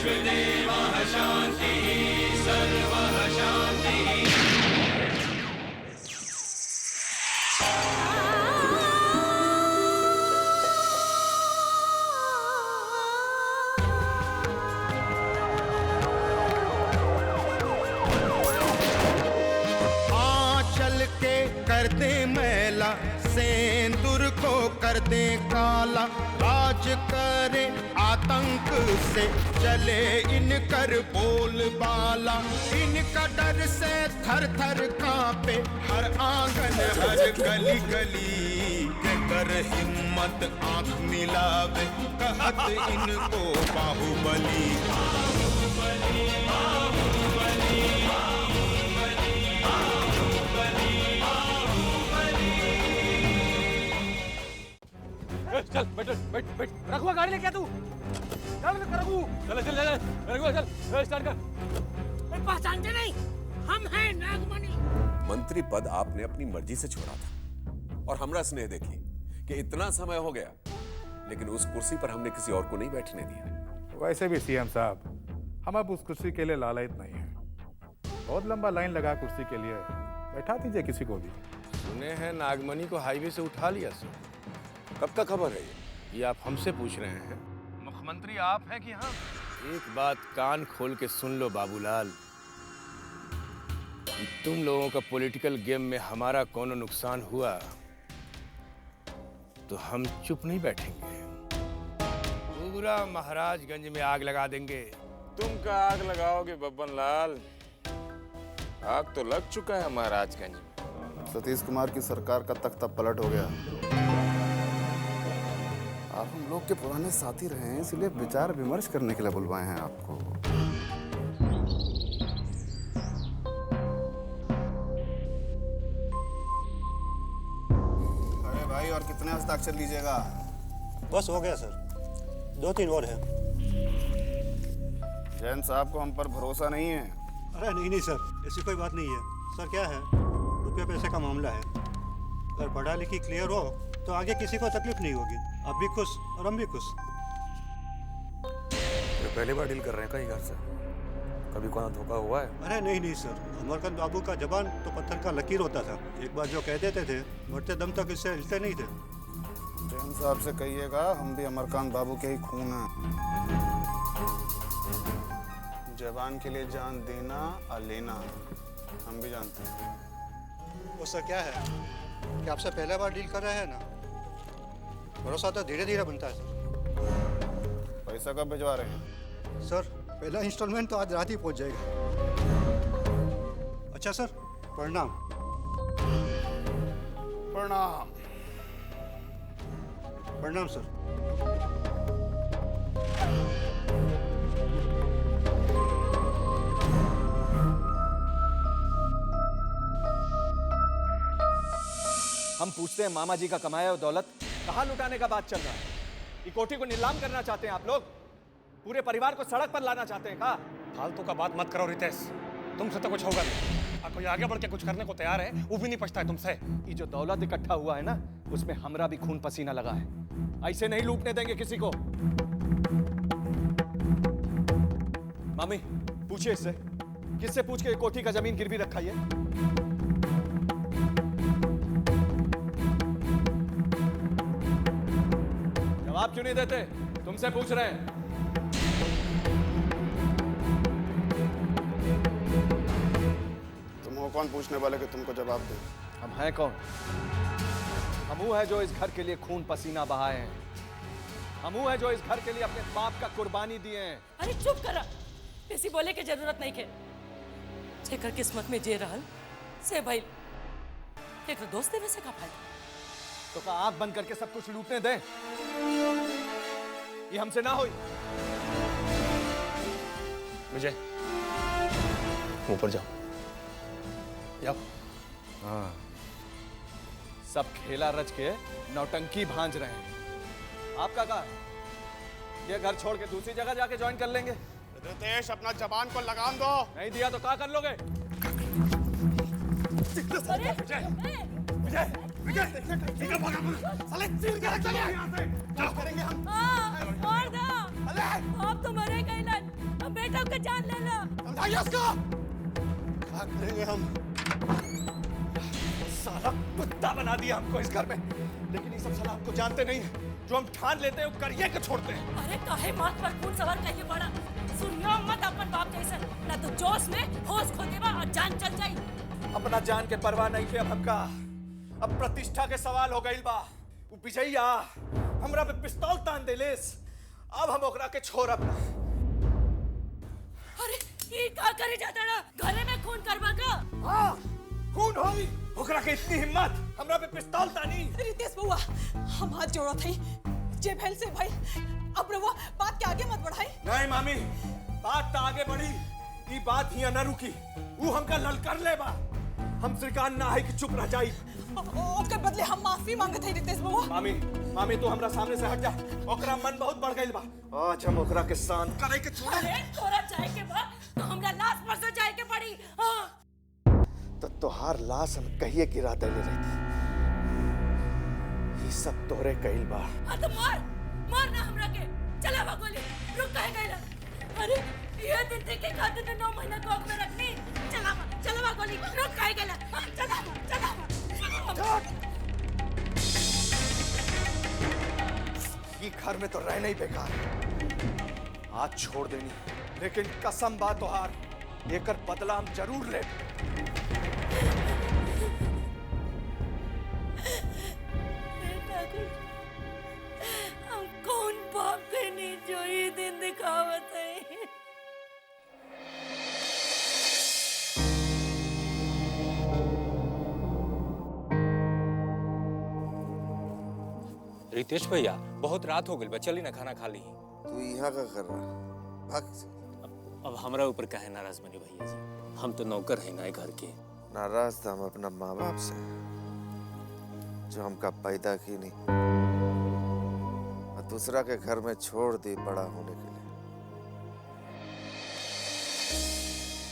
विश्वदेवः शान्तिः सर्वः शान्तिः। कर दे मैला सेंदूर को कर दे काला, राज करे आतंक से चले इनकर बोलबाला। इनका डर से थर थर कांपे हर आंगन हर गली गली। कर हिम्मत आंख मिलावे कहत इनको बाहुबली। बाहुबली बाहुबली चल बैठ बैठ बैठ, रघुआ गाड़ी लेके आ तू। चल रघु, चल चल चल रघुआ चल स्टार्ट कर। पहचानते नहीं, हम हैं नागमणि। मंत्री पद आपने अपनी मर्जी से छोड़ा था और हमरा स्नेह देखी कि इतना समय हो गया लेकिन उस कुर्सी पर हमने किसी और को नहीं बैठने दिया। वैसे भी सीएम साहब, हम अब उस कुर्सी के लिए लालयित नहीं है। बहुत लंबा लाइन लगा कुर्सी के लिए, बैठा दीजिए किसी को भी। सुने हैं नागमणि को हाईवे से उठा लिया सर। कब तक खबर है ये आप हमसे पूछ रहे हैं? मुख्यमंत्री आप हैं कि हम? एक बात कान खोल के सुन लो बाबूलाल, तुम लोगों का पॉलिटिकल गेम में हमारा कोनो नुकसान हुआ तो हम चुप नहीं बैठेंगे। पूरा महाराजगंज में आग लगा देंगे। तुम का आग लगाओगे बब्बन लाल? आग तो लग चुका है महाराजगंज में। सतीश कुमार की सरकार का तख्ता पलट हो गया। आप हम लोग के पुराने साथी रहे हैं, इसलिए विचार विमर्श करने के लिए बुलवाए हैं आपको। अरे भाई, और कितने हस्ताक्षर लीजिएगा? बस हो गया सर, 2-3 और है। जैन साहब को हम पर भरोसा नहीं है? अरे नहीं नहीं सर, ऐसी कोई बात नहीं है सर। क्या है, रुपये पैसे का मामला है। अगर पढ़ा लिखी क्लियर हो तो आगे किसी को तकलीफ नहीं होगी। आप भी खुश और हम भी खुश। तो पहली बार डील कर रहे हैं कहीं घर से? कभी कोई धोखा हुआ है? अरे नहीं नहीं सर, अमरकांत बाबू का जबान तो पत्थर का लकीर होता था। एक बार जो कह देते थे, मरते दम तक इससे हिलते नहीं थे। जैन साहब से कहिएगा हम भी अमरकांत बाबू के ही खून हैं। जवान के लिए जान देना और लेना हम भी जानते हैं। वो सर क्या है कि आपसे पहले बार डील कर रहे हैं ना, भरोसा तो धीरे धीरे बनता है सर। पैसा कब भिजवा रहे हैं? सर पहला इंस्टॉलमेंट तो आज रात ही पहुंच जाएगा। अच्छा सर, प्रणाम। प्रणाम। प्रणाम सर। हम पूछते हैं मामा जी का कमाया हुआ दौलत कहाँ लुटाने का बात चल रहा है? ये कोठी को नीलाम करना चाहते हैं आप लोग? पूरे परिवार को सड़क पर लाना चाहते हैं का? फालतू का बात मत करो रितेश, तुमसे तो कुछ होगा नहीं। कोई आगे बढ़ के कुछ करने को तैयार है, वो भी नहीं पछता है तुमसे। ये जो दौलत इकट्ठा हुआ है ना, उसमें हमरा भी खून पसीना लगा है। ऐसे नहीं लूटने देंगे किसी को। मामी पूछिए इससे, किससे पूछ के कोठी का जमीन गिरवी रखा है? जवाब क्यों नहीं देते? तुमसे पूछ रहे हैं। तुम हो कौन पूछने वाले कि तुमको जवाब दे? हम हैं कौन? हम वो है जो इस घर के लिए खून पसीना बहाए हैं। हम वो है जो इस घर के लिए अपने बाप का कुर्बानी दिए हैं। अरे चुप करा, किसी बोले की जरूरत नहीं के। जेकर किस्मत में जे रहल से भाई एक दोस्त वैसे का फायदा। तो का आंख बंद करके सब कुछ लूटने दें? ये हमसे ना होई। विजय ऊपर जाओ। जाओ। हाँ, सब खेला रच के नौटंकी भांज रहे हैं। आपका कहा? ये घर छोड़ के दूसरी जगह जाके ज्वाइन कर लेंगे। रितेश, अपना जबान को लगाम दो। नहीं दिया तो क्या कर लोगे? अब तो मरे कहीं ओके जान ले लो। समझाइए उसको। क्या करेंगे हम? साला कुत्ता बना दिया हमको इस घर में। लेकिन ये सब साला हमको जानते नहीं है। जो हम ठान लेते हैं वो करिए के छोड़ते हैं। अरे काहे माथ पर खून सवार कहिए बड़ा। सुनियो मत अपन बाप जैसा, ना तो जोश में होश खो देवा और जान चल जाई। अपना जान के परवाह नहीं के अब हमका। अब प्रतिष्ठा के सवाल हो गइल बा। वो विजयया हमरा पे पिस्तौल तान देलेस। अब हम ओकरा के छोड़ब ना। अरे ये का करे जाता ना? घरे में खून करवा का? हाँ, खून होई। ओकरा के इतनी हिम्मत हमरा पे पिस्तौल तानी। रितेश बुआ, हम हाथ जोड़ा थे। जे भैल से भाई, अब रवा बात के आगे मत बढ़ाई। नहीं मामी, बात तो आगे बढ़ी। ये बात ही न रुकी। वो हमका ललकर ले बा। हम श्रीकांत ना है कि चुप रह जाई। ओके बदले हम माफी मांगते हैं रितेश बुआ। मामी तू हमरा सामने से हट जा। ओकरा मन बहुत बढ़ गइल बा। आज हम ओकरा के शांत करे के छोड़े। अरे तोरा जाए के बाद तो हमरा लाश पर से जाए के पड़ी। हाँ। तो तोहार लाश हम कहिए गिरा देले रहती। ये सब तोरे कइल बा। हाँ तो मार ना हमरा के। चला बा गोली। रुक कहे गइला। अरे ये दिन के खातिर तो 9 महीना को आग में रखनी। चला बा गोली। रुक कहे गइला। चला बा। ये घर में तो रहना ही बेकार। आज छोड़ देनी, लेकिन कसम बात तोहार, एकर बदला हम जरूर ले। हम कौन बाप के नहीं जो ये दिन दिखावत है। रितेश भैया, बहुत रात हो गई बा, चली ना खाना खा ली। तू यहाँ का कर रहा? भाग। अब हमरा ऊपर काहे नाराज बनी भैया जी? हम तो नौकर हैं ना घर के। नाराज था हम अपना माँ बाप से, जो हमका पैदा की नहीं और दूसरा के घर में छोड़ दी बड़ा होने के लिए।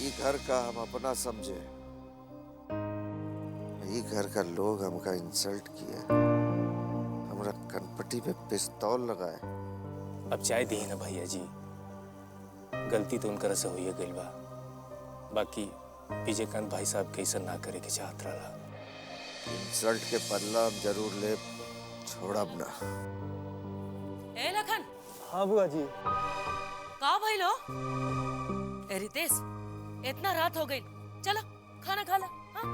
ये घर का हम अपना समझे, ये घर का लोग हमका इंसल्ट किया, हमरा कनपटी पे पिस्तौल लगाए। अब चाय दी ना भैया जी, गलती तो उनकर से हुई गई बा। बाकी विजयकांत भाई साहब कैसा ना करे के चाहत रहा। इंसल्ट के बदला हम जरूर ले, छोड़ब ना। ए लखन। हाँ बुआ जी। का भाई लो? ए रितेश, इतना रात हो गई, चलो खाना खा ला। हाँ?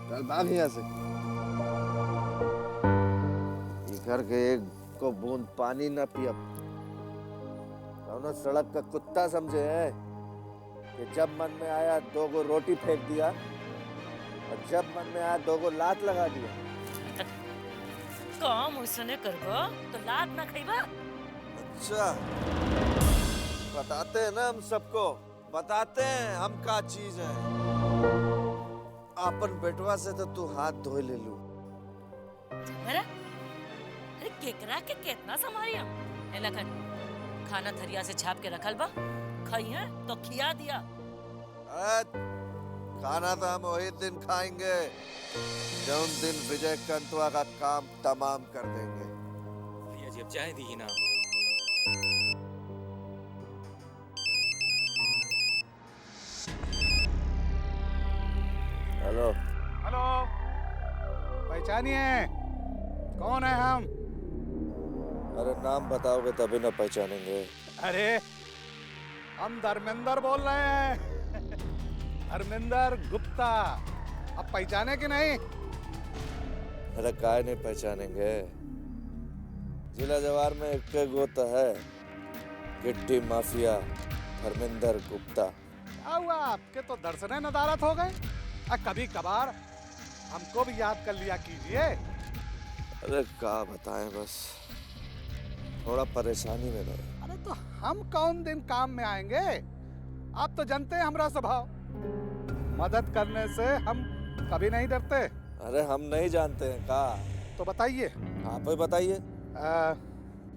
चल भाग यहाँ से। ये घर के एक को बूंद पानी ना पियब। दोनों सड़क का कुत्ता समझे है कि जब मन में आया 2 गो रोटी फेंक दिया और जब मन में आया 2 गो लात लगा दिया। काम उसने करबो तो लात ना खाइबा। अच्छा, बताते हैं ना हम सबको, बताते हैं हम क्या चीज है। अपन बेटवा से तो तू हाथ धोए ले लू। अरे केकरा के कितना संभालिया? ए लखन, खाना थरिया से छाप के रखल बा, खाई है तो खिया दिया। खाना तो हम वही दिन खाएंगे जौन दिन विजयकांतवा का काम तमाम कर देंगे। भैया जी अब चाय दी ना। हेलो। हेलो, पहचानिए कौन है हम? अरे नाम बताओगे तभी ना पहचानेंगे। अरे हम धर्मेंद्र बोल रहे हैं। धर्मेंद्र गुप्ता। अब पहचाने कि नहीं? अरे काय नहीं पहचानेंगे? जिला जवार में एक गो तो है, गिट्टी माफिया धर्मेंद्र गुप्ता। क्या हुआ, आपके तो दर्शने नदारत हो गए। कभी कभार हमको भी याद कर लिया कीजिए। अरे क्या बताएं, बस थोड़ा परेशानी में रहे। अरे तो हम कौन दिन काम में आएंगे? आप तो जानते हैं हमारा स्वभाव, मदद करने से हम कभी नहीं डरते। अरे हम नहीं जानते हैं का? तो बताइए। आप ही बताइए।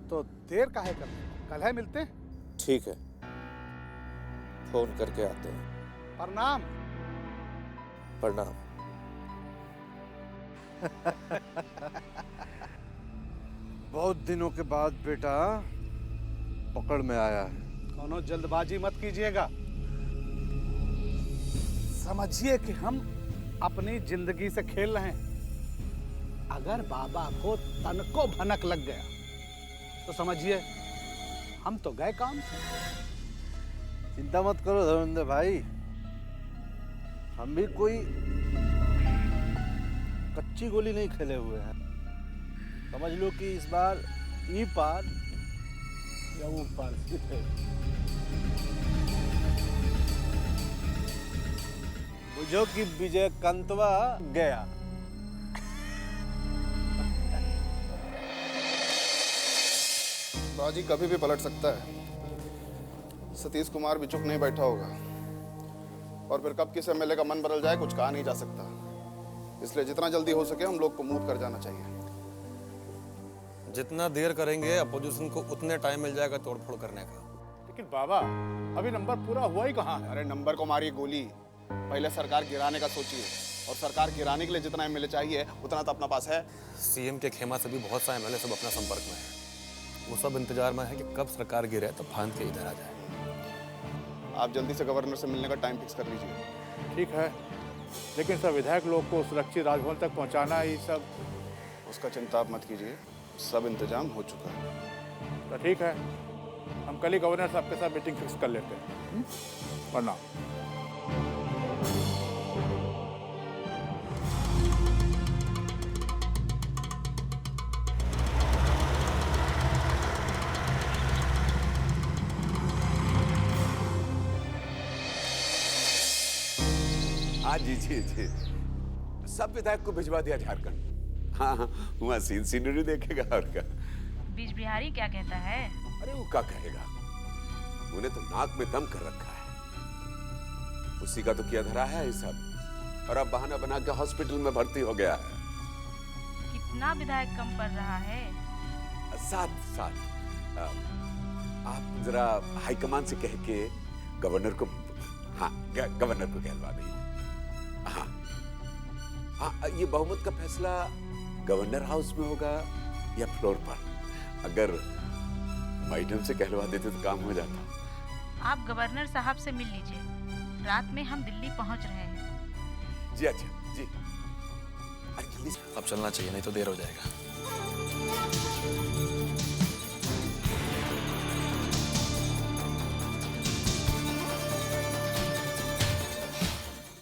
तो देर काहे कर, कल है मिलते हैं। ठीक है, फोन करके आते हैं। प्रणाम। प्रणाम। बहुत दिनों के बाद बेटा पकड़ में आया है। कोनो जल्दबाजी मत कीजिएगा। समझिए कि हम अपनी जिंदगी से खेल रहे हैं। अगर बाबा को तन को भनक लग गया तो समझिए हम तो गए काम से। चिंता मत करो धर्मेंद्र भाई, हम भी कोई कच्ची गोली नहीं खेले हुए हैं। समझ लो कि इस बार ई पार या वो पार है। बुझो कि विजय कंतवा गया। बाजी कभी भी पलट सकता है। सतीश कुमार भी चुप नहीं बैठा होगा, और फिर कब किस एमएलए का मन बदल जाए कुछ कहा नहीं जा सकता। इसलिए जितना जल्दी हो सके हम लोग को मूव कर जाना चाहिए। जितना देर करेंगे अपोजिशन को उतने टाइम मिल जाएगा तोड़फोड़ करने का। लेकिन बाबा अभी नंबर पूरा हुआ ही कहाँ है? अरे नंबर को मारिए गोली, पहले सरकार गिराने का सोचिए। और सरकार गिराने के लिए जितना एमएलए चाहिए उतना तो अपना पास है। सीएम के खेमा से भी बहुत सा एमएलए सब अपना संपर्क में है। वो सब इंतजार में है कि कब सरकार गिरे तो फांद के इधर आ जाए। आप जल्दी से गवर्नर से मिलने का टाइम फिक्स कर लीजिए। ठीक है, लेकिन सब विधायक लोग को सुरक्षित राजभवन तक पहुंचाना ही सब। उसका चिंता आप मत कीजिए, सब इंतजाम हो चुका है। तो ठीक है, हम कल ही गवर्नर साहब के साथ मीटिंग फिक्स कर लेते हैं। प्रणाम। हाँ जी जी जी, सब विधायक को भिजवा दिया झारखंड। हाँ हाँ, वहाँ सीनरी देखेगा और क्या। बीज बिहारी क्या कहता है? अरे वो क्या कहेगा, उन्हें तो नाक में दम कर रखा है। उसी का तो किया धरा है ये सब, और अब बहाना बना के हॉस्पिटल में भर्ती हो गया है। कितना विधायक कम पड़ रहा है? 7। आप जरा हाईकमान से कह के गवर्नर को, हाँ गवर्नर को कहलवा दीजिए। हाँ हाँ, ये बहुमत का फैसला गवर्नर हाउस में होगा या फ्लोर पर। अगर मैडम से कहलवा देते तो काम हो जाता। आप गवर्नर साहब से मिल लीजिए, रात में हम दिल्ली पहुंच रहे हैं। जी अच्छा जी, अरे जल्दी से। अब चलना चाहिए, नहीं तो देर हो जाएगा।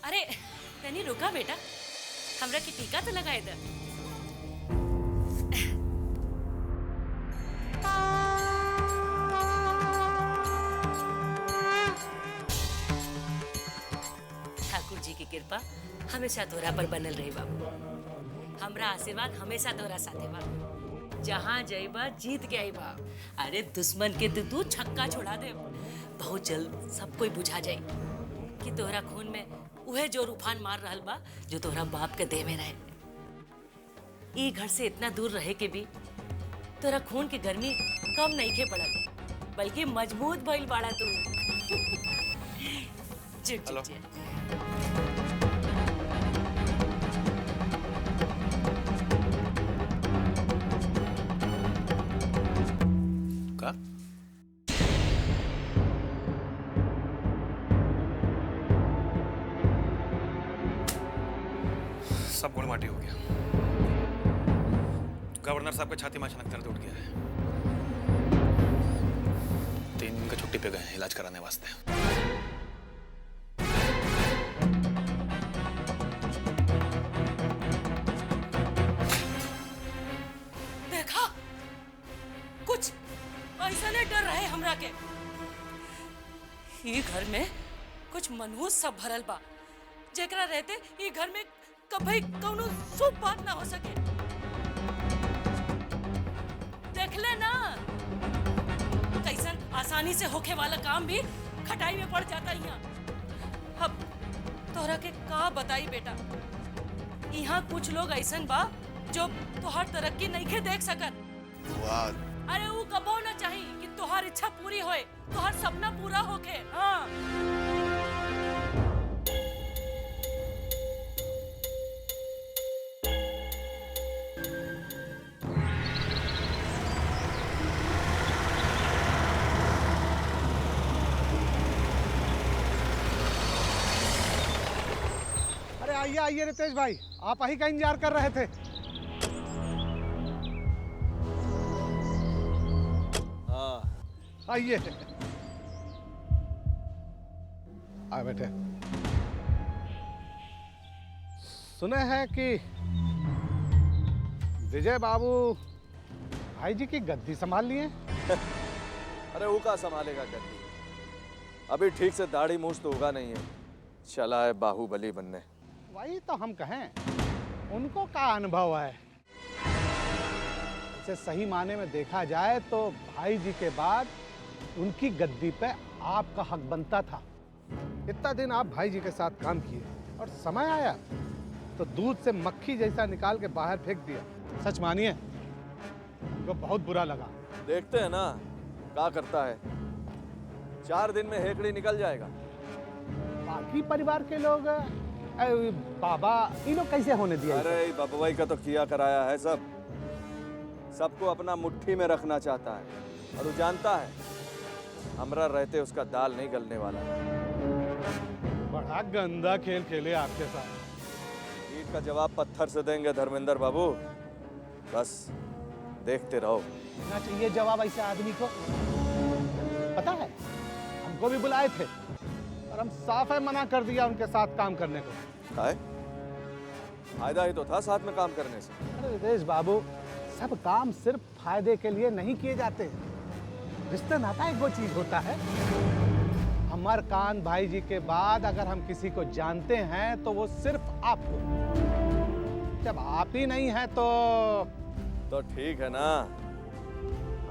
अरे तनी रुका बेटा, हमरा के टीका तो लगाए दे। ठाकुर जी की कृपा हमेशा तोरा पर बनल रही बाबू। हमरा आशीर्वाद हमेशा तोरा साथे बा। जहाँ जाइबा जीत के आइबा। अरे दुश्मन के तू छक्का छोड़ा दे। बहुत जल्द सब कोई बुझा जाए कि तोहरा खून में उहे जो उफान मार रहल बा जो तोहरा बाप के देह में रहे। ई घर से इतना दूर रहे के भी तोरा खून की गर्मी कम नहीं खे पड़ल, बल्कि मजबूत भइल बाड़ा तू। हेलो। का? सब गोल माटी हो गया। गवर्नर साहब का छाती में अचानक दर्द उठ गया है। 3 दिन का छुट्टी पे गए हैं इलाज कराने वास्ते। देखा, कुछ ऐसा नहीं डर रहे हमरा के। ये घर में कुछ मनहूस सब भरल बा, जेकरा रहते ये घर में कभी कौनो शुभ बात ना हो सके। देख ले ना, कैसन आसानी से होके वाला काम भी खटाई में पड़ जाता यहाँ। अब तोहरा के का बताई बेटा, यहाँ कुछ लोग ऐसन बा जो तोहर तरक्की नहीं के देख सकत। अरे वो कबो ना चाही कि तोहर इच्छा पूरी होए, तोहर सपना पूरा होके। हाँ आइए आइए रितेश भाई, आप ही का इंतजार कर रहे थे। हाँ आइए, आ बैठे। सुने हैं कि विजय बाबू भाई जी की गद्दी संभाल लिए। अरे वो का संभालेगा गद्दी, अभी ठीक से दाढ़ी मूछ तो होगा नहीं है, चला है बाहुबली बनने। वही तो हम कहें, उनको का अनुभव है। इसे सही माने में देखा जाए तो भाई जी के बाद उनकी गद्दी पे आपका हक बनता था। इतना दिन आप भाई जी के साथ काम किए और समय आया तो दूध से मक्खी जैसा निकाल के बाहर फेंक दिया। सच मानिए, हमको बहुत बुरा लगा। देखते हैं ना क्या करता है, 4 दिन में हेकड़ी निकल जाएगा। बाकी परिवार के लोग, बाबा, इन लोग कैसे होने दिया? अरे बाबूभाई का तो किया कराया है सब, सबको अपना मुट्ठी में रखना चाहता है और वो जानता है हमरा रहते उसका दाल नहीं गलने वाला। बड़ा गंदा खेल खेले आपके साथ। ईंट का जवाब पत्थर से देंगे धर्मेंद्र बाबू, बस देखते रहो। ना चाहिए जवाब ऐसे आदमी को। पता है, हमको भी बुलाए थे और हम साफ है मना कर दिया उनके साथ काम करने को। फायदा ही तो था साथ में काम करने से। अरे रितेश बाबू, सब काम सिर्फ फायदे के लिए नहीं किए जाते। रिश्ता नाता एक वो चीज होता है। अमरकांत भाई जी के बाद अगर हम किसी को जानते हैं तो वो सिर्फ आपको। जब आप ही नहीं है तो ठीक है ना,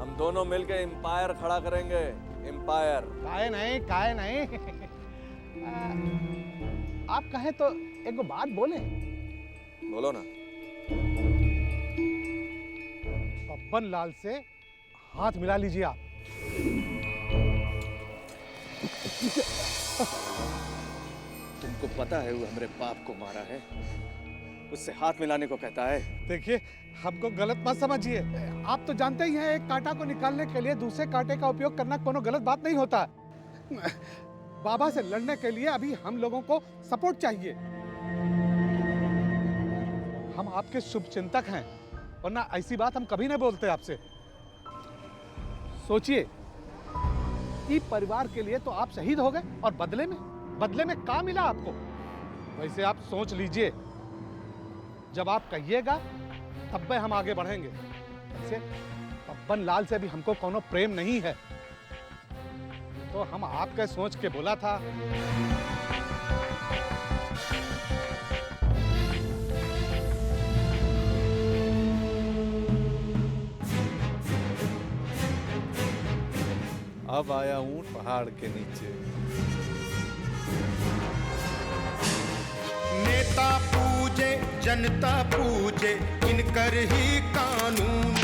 हम दोनों मिलकर एम्पायर खड़ा करेंगे। एम्पायर काहे नहीं आप कहें तो एक बात बोले। बोलो ना। बब्बन लाल से हाथ मिला लीजिए आप। तुमको पता है वो हमारे बाप को मारा है, उससे हाथ मिलाने को कहता है। देखिए, हमको गलत मत समझिए। आप तो जानते ही हैं, एक कांटा को निकालने के लिए दूसरे कांटे का उपयोग करना कोनो गलत बात नहीं होता। बाबा से लड़ने के लिए अभी हम लोगों को सपोर्ट चाहिए। हम आपके शुभ चिंतक हैं, वरना ऐसी बात हम कभी नहीं बोलते आपसे। सोचिए, ई परिवार के लिए तो आप शहीद हो गए और बदले में क्या मिला आपको? वैसे आप सोच लीजिए, जब आप कहिएगा तब हम आगे बढ़ेंगे। वैसे बब्बन लाल से भी हमको कोनो प्रेम नहीं है, तो हम आपके सोच के बोला था। अब आया हूं पहाड़ के नीचे। नेता पूजे जनता पूजे, इनकर ही कानून